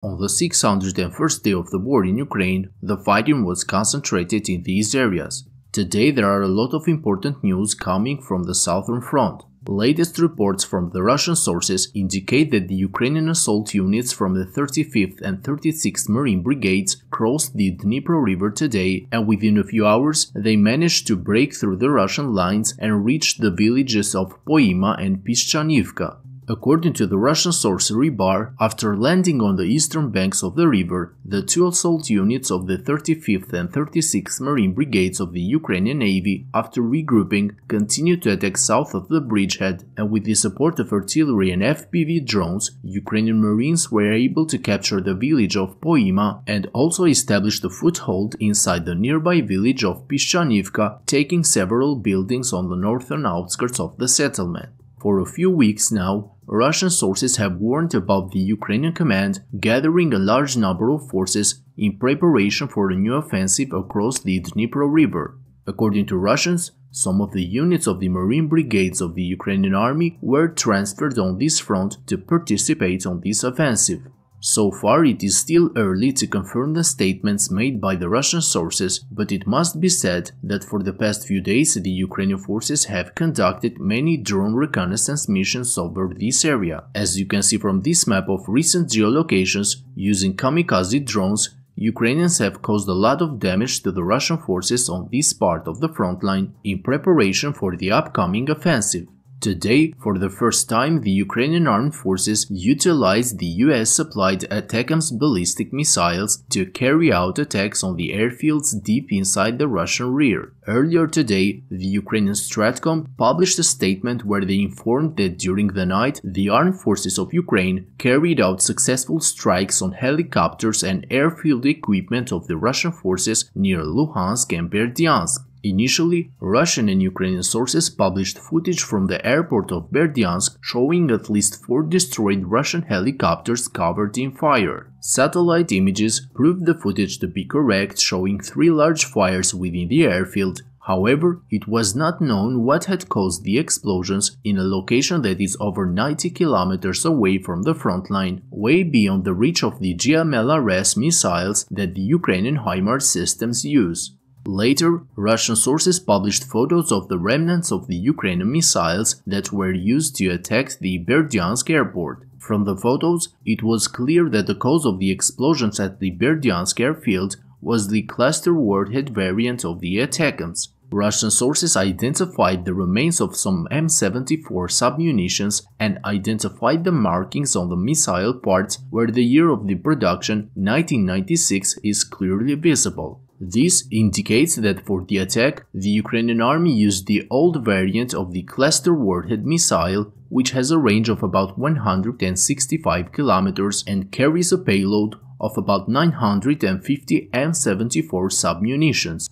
On the 601st day of the war in Ukraine, the fighting was concentrated in these areas. Today there are a lot of important news coming from the southern front. Latest reports from the Russian sources indicate that the Ukrainian assault units from the 35th and 36th Marine Brigades crossed the Dnipro River today, and within a few hours they managed to break through the Russian lines and reach the villages of Poima and Pishchanivka. According to the Russian source Rybar, after landing on the eastern banks of the river, the two assault units of the 35th and 36th Marine Brigades of the Ukrainian Navy, after regrouping, continued to attack south of the bridgehead, and with the support of artillery and FPV drones, Ukrainian Marines were able to capture the village of Poima and also establish the foothold inside the nearby village of Pishchanivka, taking several buildings on the northern outskirts of the settlement. For a few weeks now, Russian sources have warned about the Ukrainian command gathering a large number of forces in preparation for a new offensive across the Dnipro River. According to Russians, some of the units of the Marine Brigades of the Ukrainian army were transferred on this front to participate on this offensive. So far, it is still early to confirm the statements made by the Russian sources, but it must be said that for the past few days the Ukrainian forces have conducted many drone reconnaissance missions over this area. As you can see from this map of recent geolocations, using kamikaze drones, Ukrainians have caused a lot of damage to the Russian forces on this part of the front line in preparation for the upcoming offensive. Today, for the first time, the Ukrainian armed forces utilized the US-supplied ATACMS ballistic missiles to carry out attacks on the airfields deep inside the Russian rear. Earlier today, the Ukrainian Stratcom published a statement where they informed that during the night, the armed forces of Ukraine carried out successful strikes on helicopters and airfield equipment of the Russian forces near Luhansk and Berdyans. Initially, Russian and Ukrainian sources published footage from the airport of Berdyans showing at least 4 destroyed Russian helicopters covered in fire. Satellite images proved the footage to be correct, showing 3 large fires within the airfield. However, it was not known what had caused the explosions in a location that is over 90 kilometers away from the front line, way beyond the reach of the GMLRS missiles that the Ukrainian HIMARS systems use. Later, Russian sources published photos of the remnants of the Ukrainian missiles that were used to attack the Berdiansk airport. From the photos, it was clear that the cause of the explosions at the Berdiansk airfield was the cluster warhead variant of the ATACMS. Russian sources identified the remains of some M74 submunitions and identified the markings on the missile parts where the year of the production, 1996, is clearly visible. This indicates that for the attack, the Ukrainian army used the old variant of the cluster warhead missile, which has a range of about 165 kilometers and carries a payload of about 950 M74 submunitions.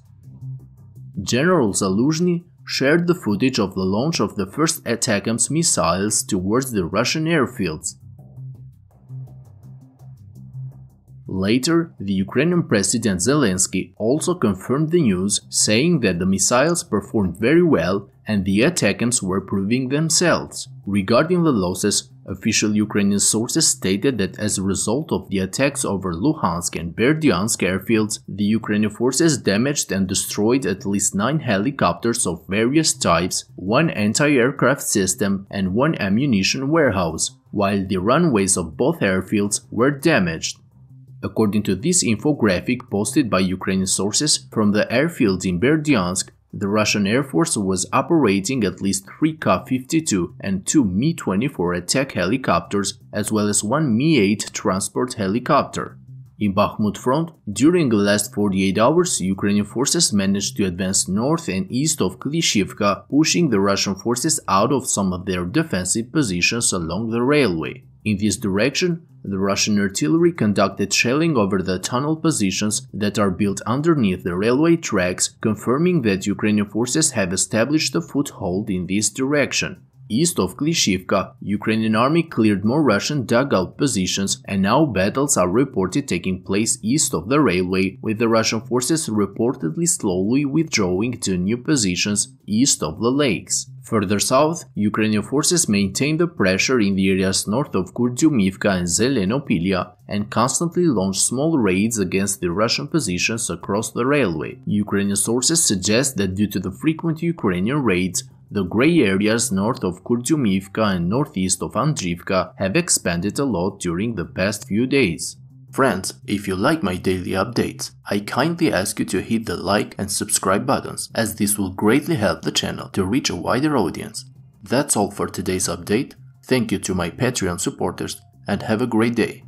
General Zaluzhny shared the footage of the launch of the first ATACMS missiles towards the Russian airfields. Later, the Ukrainian President Zelensky also confirmed the news, saying that the missiles performed very well and the ATACMS were proving themselves. Regarding the losses, official Ukrainian sources stated that as a result of the attacks over Luhansk and Berdiansk airfields, the Ukrainian forces damaged and destroyed at least 9 helicopters of various types, 1 anti-aircraft system, and 1 ammunition warehouse, while the runways of both airfields were damaged. According to this infographic posted by Ukrainian sources from the airfield in Berdiansk, the Russian Air Force was operating at least 3 Ka-52 and 2 Mi-24 attack helicopters, as well as 1 Mi-8 transport helicopter. In Bakhmut front, during the last 48 hours, Ukrainian forces managed to advance north and east of Klishivka, pushing the Russian forces out of some of their defensive positions along the railway. In this direction, the Russian artillery conducted shelling over the tunnel positions that are built underneath the railway tracks, confirming that Ukrainian forces have established a foothold in this direction. East of Klishivka, Ukrainian army cleared more Russian dugout positions, and now battles are reported taking place east of the railway, with the Russian forces reportedly slowly withdrawing to new positions east of the lakes. Further south, Ukrainian forces maintain the pressure in the areas north of Kurdyumivka and Zelenopilya and constantly launch small raids against the Russian positions across the railway. Ukrainian sources suggest that due to the frequent Ukrainian raids, the grey areas north of Kurdyumivka and northeast of Andrivka have expanded a lot during the past few days. Friends, if you like my daily updates, I kindly ask you to hit the like and subscribe buttons, as this will greatly help the channel to reach a wider audience. That's all for today's update. Thank you to my Patreon supporters and have a great day.